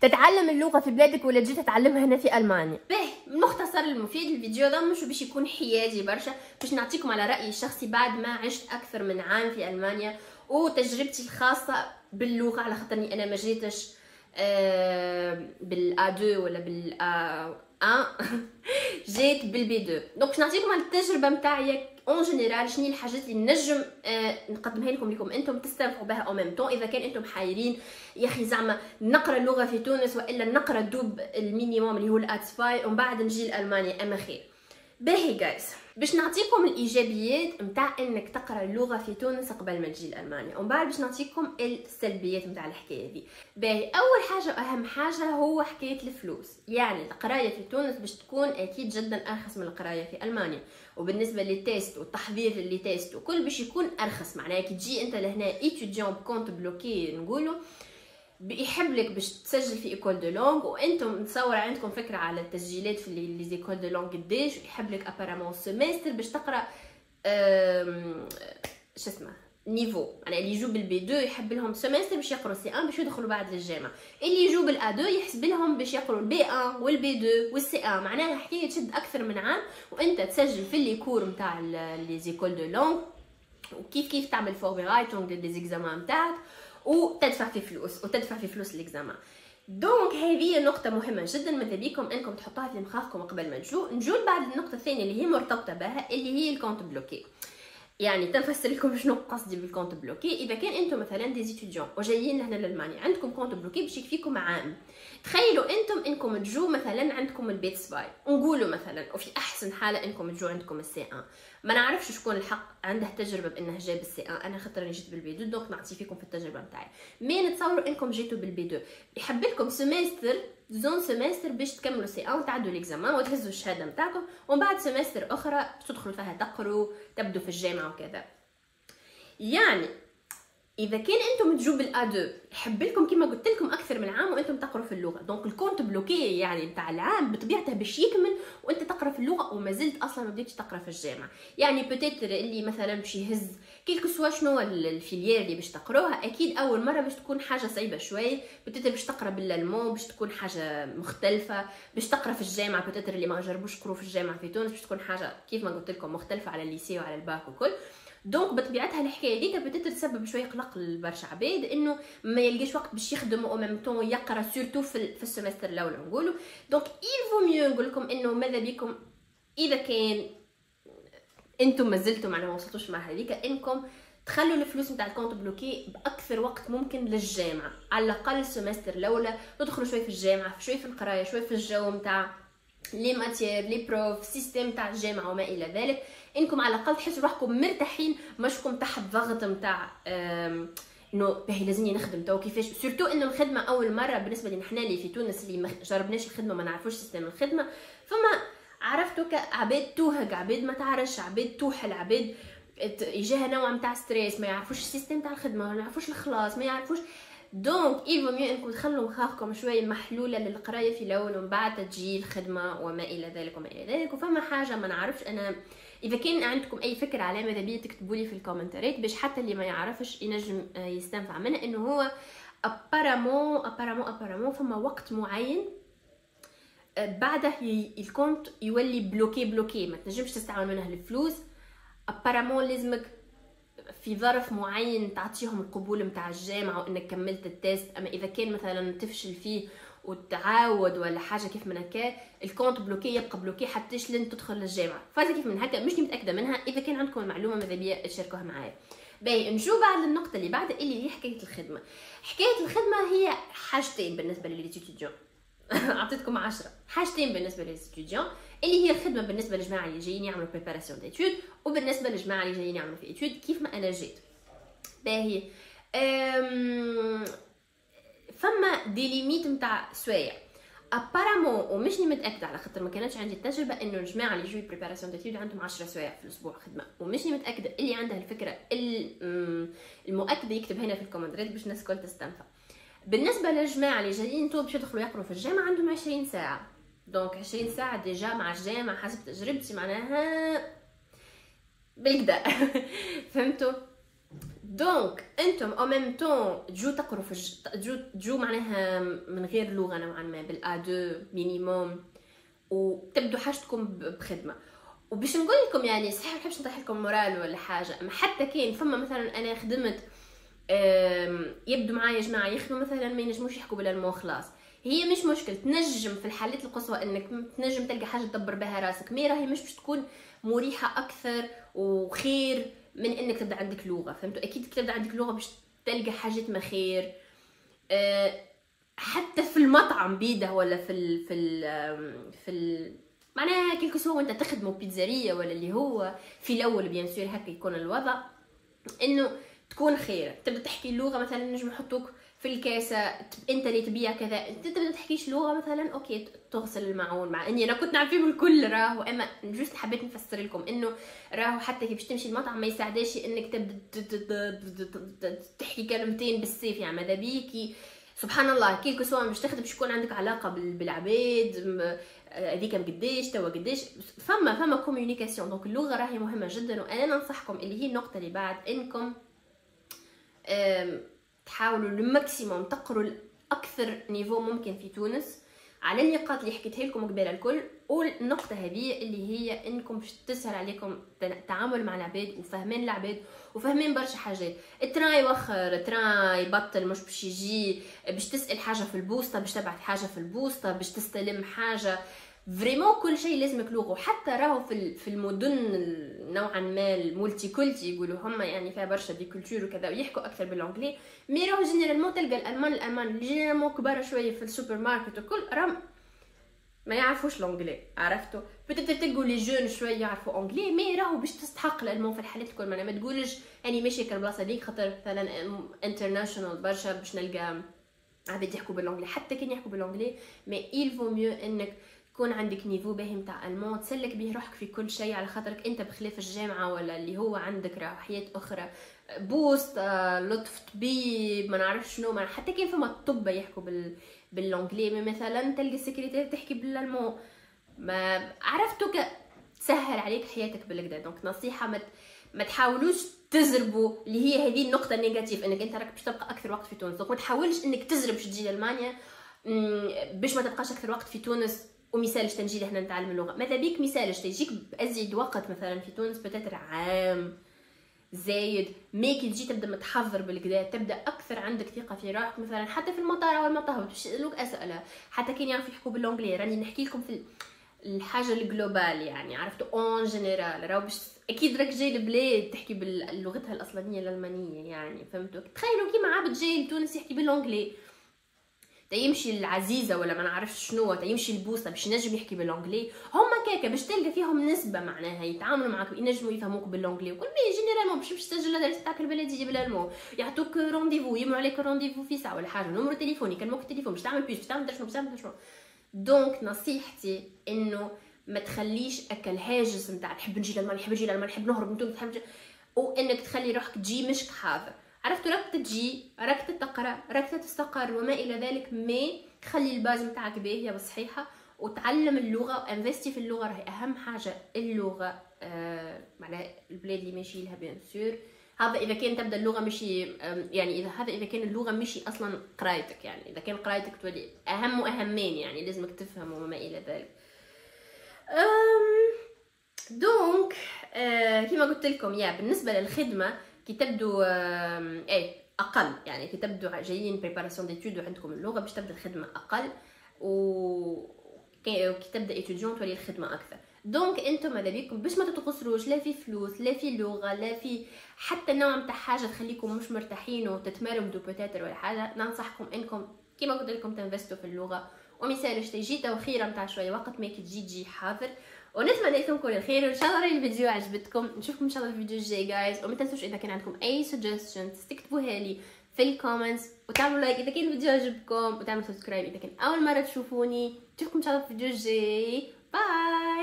تتعلم اللغة في بلادك ولا تجي تتعلمها هنا في ألمانيا؟ باهي المختصر المفيد الفيديو ده مش باش يكون حيادي برشا، باش نعطيكم على رأيي الشخصي بعد ما عشت أكثر من عام في ألمانيا وتجربتي الخاصة باللغة، على خاطرني أنا ما جيتش بالA 2 ولا بالA1 جيت بالB 2. دونك نعطيكم على التجربة متاعي اون جينيرال شنو الحاجات اللي نجم نقدمها لكم انتم تستنفعوا بها او ميم طون. اذا كان انتم حايرين يا اخي زعما نقرا اللغه في تونس والا نقرا دوب المينيموم اللي هو الاتسفاي ومن بعد نجي لالمانيا، اما خير. باهي جايز، باش نعطيكم الايجابيات نتاع انك تقرا اللغه في تونس قبل ما تجي لالمانيا، ومن بعد باش نعطيكم السلبيات نتاع الحكايه دي. باهي اول حاجه واهم حاجه هو حكايه الفلوس. يعني القرايه في تونس باش تكون اكيد جدا ارخص من القرايه في المانيا، وبالنسبه للتيست والتحضير للتيست وكل باش يكون ارخص. معناها كي تجي انت لهنا ايتيديون بكونت بلوكي نقولوا بيحب لك باش تسجل في ايكول دو لونغ، وانتم نتصور عندكم فكره على التسجيلات في لي زيكول دو لونغ قداش يحب لك ابارامون سيمستر باش تقرا شو اسمه نيفو. يعني اللي يجوا بالبي 2 يحب لهم سيمستر باش يقروا سي 1 باش يدخلوا بعد للجامعه، اللي يجوا بالا 2 يحسب لهم باش يقروا البي 1 والبي 2 والسي 1. معناها حكايه تشد اكثر من عام وانت تسجل في لي كور نتاع لي زيكول دو لونغ، وكيف تعمل فوربيرايتونغ لي زيكزامان نتاعك وتدفع في فلوس الاكزامان. دونك هذه نقطة مهمة جدا، ماذا بيكم انكم تحطوها في مخاخكم قبل ما نجول بعد النقطة الثانية اللي هي مرتبطة بها، اللي هي الكونت بلوكي. يعني تنفسر لكم شنو قصدي بالكونت بلوكي. اذا كان انتم مثلا دي ستوديون وجايين لهنا لالمانيا عندكم كونت بلوكي باش يكفيكم عام، تخيلوا انتم انكم تجوا مثلا عندكم البيت سباي، نقولوا مثلا وفي احسن حاله انكم تجوا عندكم السي 1. ما نعرفش شكون الحق عنده تجربه بانه جاب السي 1، انا خاطر انا جيت بالبي 2 دونك نعطي فيكم في التجربه نتاعي. مي نتصوروا انكم جيتوا بالبي 2 يحب لكم سيمستر زون سيمستر باش تكملوا سي 1 وتعدوا ليكزامان وتهزوا الشهاده نتاعكم، ومن بعد سيمستر اخرى تدخلوا فيها تقروا تبدوا في الجامعه وكذا. يعني اذا كان انتم تجوا بالا 2 يحب لكم كما قلت لكم اكثر من عام وانتم تقروا في اللغه، دونك الكونت بلوكي يعني نتاع العام بطبيعته باش يكمل وانت تقرا في اللغه وما زلت اصلا ما بديتش تقرا في الجامعه. يعني بوتيتر اللي مثلا باش يهز كيلكو سوا شنو الفيليير اللي باش تقروها، اكيد اول مره باش تكون حاجه صعيبه شويه، بوتيتر باش تقرا بالالمون باش تكون حاجه مختلفه، باش تقرا في الجامعه بوتيتر اللي ما جربوش يقروا في الجامعه في تونس باش تكون حاجه كيف ما قلت لكم مختلفه على الليسي وعلى الباك وكل. دونك بطبيعتها الحكايه دي بدات تسبب شويه قلق لبرشا عباد انه ما يلقاش وقت باش يخدم او ميم طون يقرا سورتو في السمستر الاول نقولوا. دونك il vaut mieux نقول لكم انه ماذا بكم اذا كان انتم ما زلتوا معنا ما وصلتوش مع هذيك انكم تخلوا الفلوس نتاع الكونت بلوكي باكثر وقت ممكن للجامعه، على الاقل السمستر الاولى تدخلوا شويه في الجامعه شويه في القرايه شويه في الجو نتاع لي ماتيير لي بروف سيستم تاع الجامعه وما الى ذلك، انكم على الاقل تحسوا روحكم مرتاحين ماشكم تحت ضغط نتاع انه باهي لازمني نخدم تو كيفاش. سورتو انه الخدمه اول مره بالنسبه لنا حنا اللي في تونس اللي ما جربناش الخدمه ما نعرفوش سيستم الخدمه، فما عرفتوا عباد توهق عباد ما تعرفش عباد توحل عباد يجيها نوع نتاع ستريس، ما يعرفوش السيستم تاع الخدمه ما يعرفوش الخلاص ما يعرفوش. دونك ايفو ميو انكم تخلوا مخاخكم شويه محلوله للقرايه في الاول ومن بعد تجي الخدمه وما الى ذلك وما الى ذلك. وفما حاجه ما نعرفش انا، اذا كان عندكم اي فكره على ماذا بيا تكتبوا لي في الكومنتات باش حتى اللي ما يعرفش ينجم يستنفع منها، انه هو ابارامون فما وقت معين بعده الكونت يولي بلوكي ما تنجمش تستعمل منه الفلوس. ابارامون لازمك في ظرف معين تعطيهم القبول نتاع الجامعه وانك كملت التيست، اما اذا كان مثلا تفشل فيه وتعاود ولا حاجه كيف من هكا الكونت بلوكي يبقى بلوكي حتى لين تدخل للجامعه. فهذا كيف من هكا مش متاكده منها، اذا كان عندكم المعلومه ماذا بيا تشاركوها معايا. باهي نجو بعد النقطه اللي بعد اللي هي حكايه الخدمه. حكايه الخدمه هي حاجتين بالنسبه للستوديون اعطيتكم 10 حاجتين بالنسبه للستوديون، اللي هي الخدمه بالنسبه للجماعه اللي جايين يعملوا بريباراسيون ديتود، وبالنسبه للجماعه اللي جايين يعملوا في ايتود كيف ما انا جيت. باهي فما دي ليميت نتاع سوايع ابارامون ومشني متاكده على خاطر ما كانتش عندي التجربه انه الجماعه اللي يجوا بريباراسيون ديتود عندهم 10 سوايع في الاسبوع خدمه، ومشني متاكده اللي عندها الفكره المؤكده يكتب هنا في الكومنتات باش الناس الكل تستنفع. بالنسبه للجماعه اللي جايين تو باش يدخلوا يقروا في الجامعه عندهم 20 ساعه، دونك 20 ساعه ديجا مع الجامعه حسب تجربتي معناها بالكدا فهمتوا. دونك انتم او ميم طون تجو تقروا في تجو معناها من غير لغه نوعا ما بالا 2 مينيموم، وتبدو حاجتكم بخدمه. وباش نقول لكم يعني صحيح ما نحبش نطيح لكم مورال ولا حاجه، اما حتى كاين فما مثلا انا خدمت يبدو معايا جماعه يخدموا مثلا ما ينجموش يحكوا بالالمو خلاص، هي مش مشكل، تنجم في الحالات القصوى انك تنجم تلقى حاجه تدبر بها راسك، مي راهي مش باش تكون مريحه اكثر وخير من انك تبدا عندك لغه، فهمتوا؟ اكيد تبدا عندك لغه باش تلقى حاجات ما خير. حتى في المطعم بيده ولا في معناها كيلكو سوا وانت تخدموا بيتزاريه ولا اللي هو في الاول بيان سور هكا يكون الوضع انه تكون خير، تبدا تحكي اللغه مثلا نجم نحطوك في الكاسه انت اللي تبيع كذا، انت تبدا تحكيش لغه مثلا اوكي تغسل الماعون، مع اني انا كنت نعرفهم الكل راهو، اما جوست حبيت نفسر لكم انه راهو حتى كي باش تمشي المطعم ما يساعدش انك تبدا تحكي كلمتين بالسيف، يعني ماذا بيكي سبحان الله كيلكو سواء باش تخدم باش يكون عندك علاقه بالعباد هذيك قديش توا قديش، فما كوميونيكاسيون. دونك اللغه راهي مهمه جدا، وانا ننصحكم اللي هي النقطه اللي بعد انكم تحاولوا الماكسيموم تقروا اكثر نيفو ممكن في تونس على النقاط اللي حكيتها لكم قبل الكل. والنقطه هذه اللي هي انكم باش تسهل عليكم التعامل مع العباد وفهمين العباد وفهمين برشا حاجات، تراي يوخر تراي يبطل مش باش يجي، باش تسال حاجه في البوسطه، باش تبعث حاجه في البوسطه، باش تستلم حاجه، فريمون كل شيء لازمك لغه. وحتى راهو في المدن نوعا ما المولتي كولتي يقولوا هما يعني فيها برشا دي كولتور وكذا ويحكوا اكثر بالانجلي، مي راهو جينيرالمون تلقى الالمان اللي جينيرالمون كبار شويه في السوبر ماركت وكل راهم ما يعرفوش الانجلي، عرفتوا؟ بتقدر تلقوا لي جون شويه يعرفوا انجلي، مي راهو باش تستحق الالمان في الحالات الكل، ما تقولش اني ماشي كالبلاصه ديك خاطر مثلا انترناشونال برشا باش نلقى عباد يحكوا بالانجلي، حتى كان يحكوا بالانجلي مي il vaut mieux انك يكون عندك نيفو باهي نتاع المون تسلك به روحك في كل شيء، على خاطرك انت بخلاف الجامعه ولا اللي هو عندك راه حياه اخرى بوست لطف طبيب ما نعرف شنو، حتى كان فما الطب يحكوا بالانجلي، مثلا تلقى السكرتير تحكي بالالمون، ما عرفتك تسهل عليك حياتك بالكدا. دونك نصيحه ما تحاولوش تزربوا اللي هي هذه النقطه النيجاتيف انك انت راك باش تبقى اكثر وقت في تونس. دونك ما تحاولش انك تزرب باش تجي لالمانيا باش ما تبقاش اكثر وقت في تونس ومثالش تنجي لهنا نتعلم اللغه، ماذا بيك مثالش تجيك بازيد وقت مثلا في تونس بتاتر عام زايد، مي كي تجي تبدا متحضر بالكدا تبدا اكثر عندك ثقه في روحك، مثلا حتى في المطار او المطار باش يسالوك اسئله حتى كان يعرفوا يحكوا بالانجلي، راني نحكي لكم في الحاجه الجلوبال يعني عرفتوا اون جينيرال، راهو باش اكيد راك جاي لبلاد تحكي بلغتها الاصليه الالمانيه يعني، فهمتوا؟ تخيلوا كيما عبد جاي لتونس يحكي بالانجلي تيمشي العزيزه ولا ما نعرفش شنو تيمشي البوسه باش ينجم يحكي بالانجلي، هما كاكا باش تلقى فيهم نسبه معناها يتعاملوا معاك ينجموا يفهموك بالانجلي وكل مي جينيرالمون باش تسجل الدرس تاعك البلديه بالالمون يعطوك رونديفو يمروا عليك رونديفو في ساعه ولا حاجه نمرو تليفون يكلموك التليفون باش تعمل بيش باش تعمل شنو باش تعمل شنو. دونك نصيحتي انه ما تخليش اكل هاجس نتاع نحب نجي للمان نحب نجي للمان نحب نهرب من تونس وانك تخلي روحك تجي مش حاضر، عرفتوا؟ راك تجي راك تقرا راك تستقر وما الى ذلك، مي خلي الباز نتاعك باهيه وصحيحه وتعلم اللغه وانفستي في اللغه، راهي اهم حاجه اللغه. معناها البلاد اللي ماشي لها بيان سور هذا اذا كان تبدا اللغه ماشي يعني اذا كان اللغه ماشي اصلا قرايتك، يعني اذا كان قرايتك تولي اهم واهمين يعني لازمك تفهم وما الى ذلك. دونك كما قلت لكم يا بالنسبه للخدمه كي تبدو اقل، يعني كي تبدو جايين بريباراسيون ديتود وعندكم اللغه باش تبدا الخدمه اقل كي تبدا ايتوديون تولي الخدمه اكثر. دونك انتم ماذا بيكم باش ما تتقصروش لا في فلوس لا في لغه لا في حتى نوع نتاع حاجه تخليكم مش مرتاحين وتتمرمدوا بوتاتر ولا حاجه، ننصحكم انكم كيما قلت لكم تنفستوا في اللغه ومثالش تجي توخيره نتاع شويه وقت ما كي تجي حاضر. ونتمنى لكم كل الخير وان شاء الله الفيديو عجبتكم، نشوفكم ان شاء الله في الفيديو الجاي جايز، وما تنسوش اذا كان عندكم اي suggestions تكتبوها لي في الكومنتس وتعملوا لايك اذا كان الفيديو عجبكم وتعملوا سبسكرايب اذا كان اول مره تشوفوني. نشوفكم ان شاء الله في الفيديو الجاي، باي.